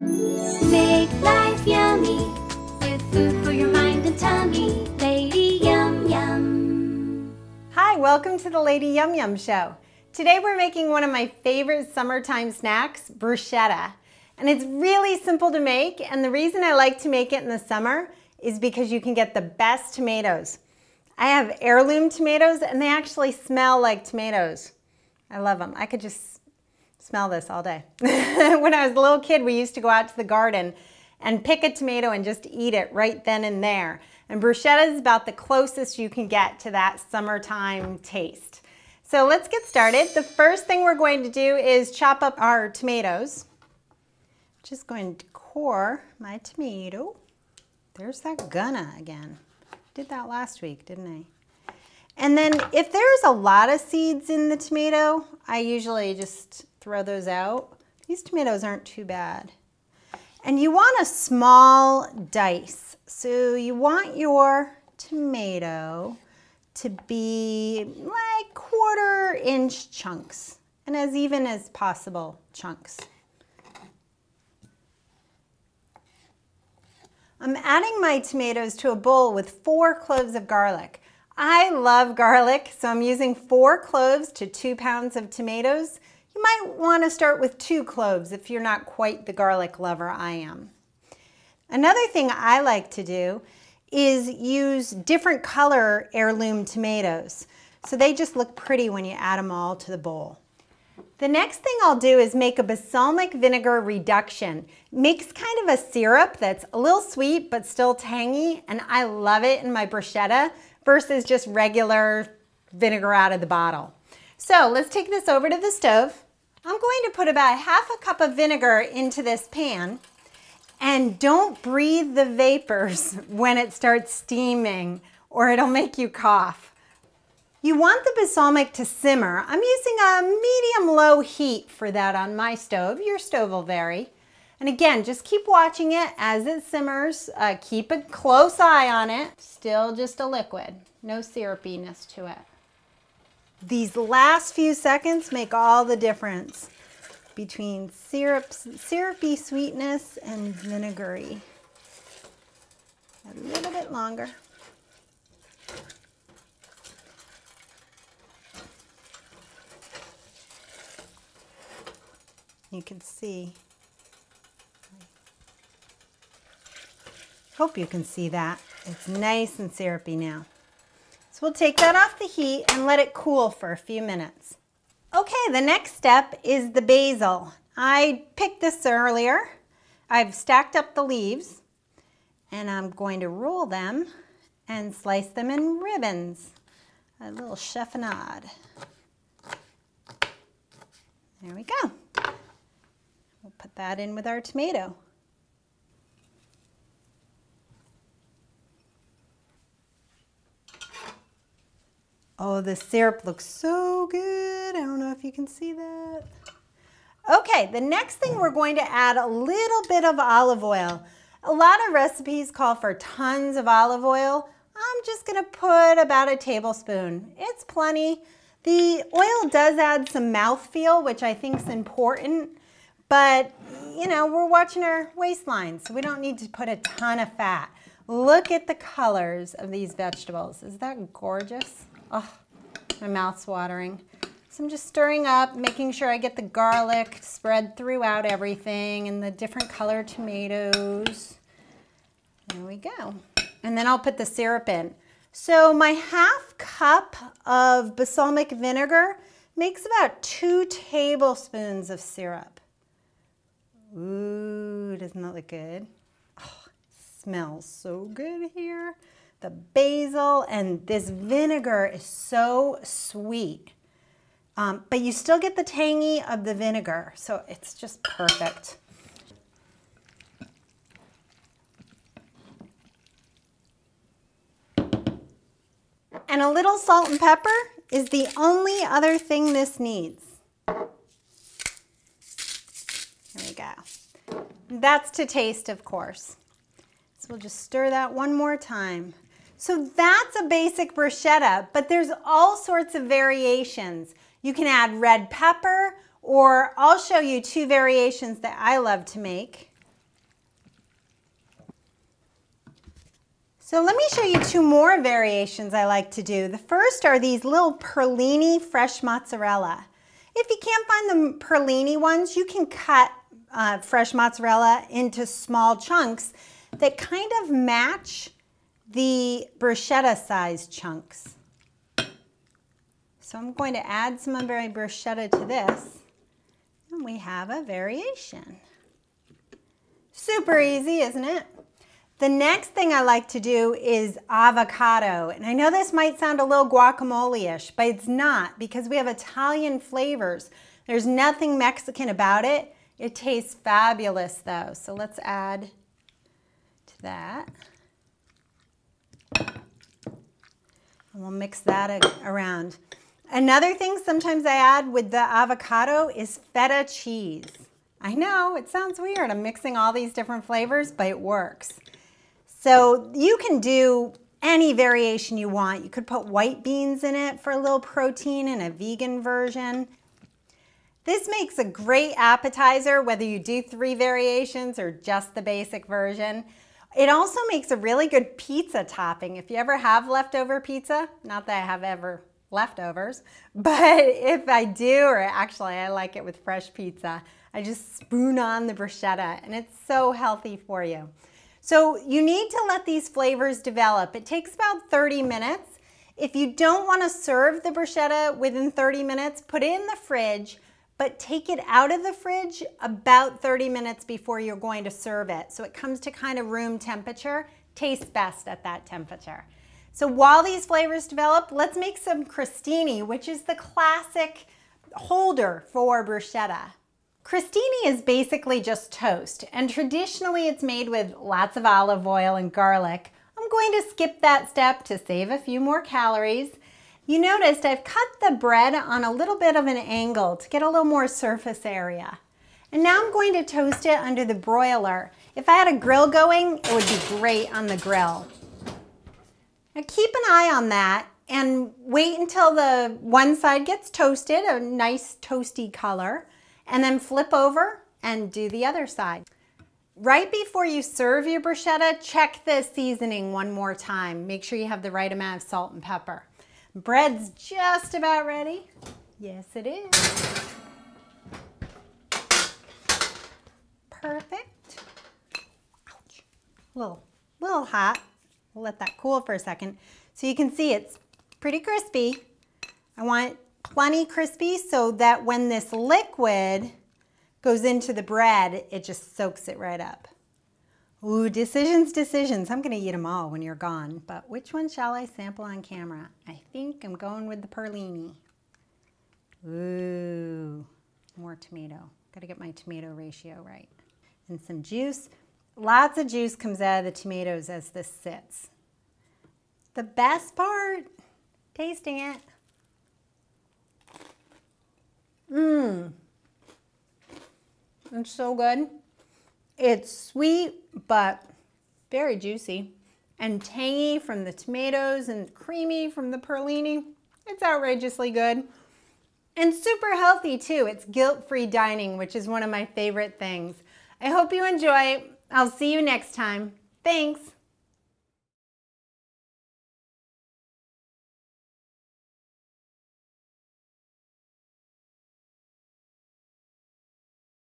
Make life yummy with food for your mind and tummy. Lady Yum Yum. Hi, welcome to the Lady Yum Yum Show. Today we're making one of my favorite summertime snacks, bruschetta. And it's really simple to make, and the reason I like to make it in the summer is because you can get the best tomatoes. I have heirloom tomatoes and they actually smell like tomatoes. I love them. I could just smell this all day. When I was a little kid, we used to go out to the garden and pick a tomato and just eat it right then and there. And bruschetta is about the closest you can get to that summertime taste. So let's get started. The first thing we're going to do is chop up our tomatoes. Just going to core my tomato. There's that gunna again. Did that last week, didn't I? And then if there's a lot of seeds in the tomato, I usually just throw those out. These tomatoes aren't too bad. And you want a small dice. So you want your tomato to be like 1/4 inch chunks and as even as possible chunks. I'm adding my tomatoes to a bowl with 4 cloves of garlic. I love garlic, so I'm using 4 cloves to 2 pounds of tomatoes. You might want to start with 2 cloves if you're not quite the garlic lover I am. Another thing I like to do is use different color heirloom tomatoes. So they just look pretty when you add them all to the bowl. The next thing I'll do is make a basalmic vinegar reduction. It makes kind of a syrup that's a little sweet but still tangy, and I love it in my bruschetta versus just regular vinegar out of the bottle. So let's take this over to the stove. I'm going to put about 1/2 cup of vinegar into this pan, and don't breathe the vapors when it starts steaming or it'll make you cough. You want the balsamic to simmer. I'm using a medium-low heat for that on my stove. Your stove will vary. And again, just keep watching it as it simmers. Keep a close eye on it. Still just a liquid, no syrupiness to it. These last few seconds make all the difference between syrupy sweetness and vinegary. A little bit longer. You can see. Hope you can see that. It's nice and syrupy now. So we'll take that off the heat and let it cool for a few minutes. Okay, the next step is the basil. I picked this earlier. I've stacked up the leaves and I'm going to roll them and slice them in ribbons. A little chiffonade. There we go. We'll put that in with our tomato. Oh, the syrup looks so good. I don't know if you can see that. Okay, the next thing we're going to add a little bit of olive oil. A lot of recipes call for tons of olive oil. I'm just gonna put about a tablespoon. It's plenty. The oil does add some mouthfeel, which I think is important, but you know, we're watching our waistline, so we don't need to put a ton of fat. Look at the colors of these vegetables. Is that gorgeous? Oh, my mouth's watering. So I'm just stirring up, making sure I get the garlic spread throughout everything and the different colored tomatoes. There we go. And then I'll put the syrup in. So my 1/2 cup of balsamic vinegar makes about 2 tablespoons of syrup. Ooh, doesn't that look good? Oh, it smells so good here. The basil and this vinegar is so sweet. But you still get the tangy of the vinegar, so it's just perfect. And a little salt and pepper is the only other thing this needs. There we go. That's to taste, of course. So we'll just stir that one more time. So that's a basic bruschetta, but there's all sorts of variations. You can add red pepper, or I'll show you 2 variations that I love to make. So let me show you two more variations I like to do. The first are these little perlini fresh mozzarella. If you can't find the perlini ones, you can cut fresh mozzarella into small chunks that kind of match the bruschetta size chunks. So I'm going to add some of my bruschetta to this, and we have a variation. Super easy, isn't it? The next thing I like to do is avocado. And I know this might sound a little guacamole-ish, but it's not, because we have Italian flavors. There's nothing Mexican about it. It tastes fabulous though. So let's add to that. And we'll mix that around. Another thing sometimes I add with the avocado is feta cheese. I know, it sounds weird. I'm mixing all these different flavors, but it works. So you can do any variation you want. You could put white beans in it for a little protein in a vegan version. This makes a great appetizer, whether you do 3 variations or just the basic version. It also makes a really good pizza topping. If you ever have leftover pizza, not that I have ever leftovers, but if I do, or actually I like it with fresh pizza, I just spoon on the bruschetta and it's so healthy for you. So you need to let these flavors develop. It takes about 30 minutes. If you don't want to serve the bruschetta within 30 minutes, put it in the fridge, but take it out of the fridge about 30 minutes before you're going to serve it. So it comes to kind of room temperature, tastes best at that temperature. So while these flavors develop, let's make some crostini, which is the classic holder for bruschetta. Crostini is basically just toast, and traditionally it's made with lots of olive oil and garlic. I'm going to skip that step to save a few more calories. You noticed I've cut the bread on a little bit of an angle to get a little more surface area. And now I'm going to toast it under the broiler. If I had a grill going, it would be great on the grill. Now keep an eye on that and wait until the one side gets toasted, a nice toasty color, and then flip over and do the other side. Right before you serve your bruschetta, check the seasoning one more time. Make sure you have the right amount of salt and pepper. Bread's just about ready. Yes, it is. Perfect. Ouch. Little hot. We'll let that cool for a second. So you can see it's pretty crispy. I want it plenty crispy so that when this liquid goes into the bread, it just soaks it right up. Ooh, decisions, decisions. I'm gonna eat them all when you're gone, but which one shall I sample on camera? I think I'm going with the perlini. Ooh, more tomato. Gotta get my tomato ratio right. And some juice. Lots of juice comes out of the tomatoes as this sits. The best part, tasting it. It's so good. It's sweet, but very juicy and tangy from the tomatoes and creamy from the perlini. It's outrageously good and super healthy too. It's guilt-free dining, which is one of my favorite things. I hope you enjoy. I'll see you next time. Thanks.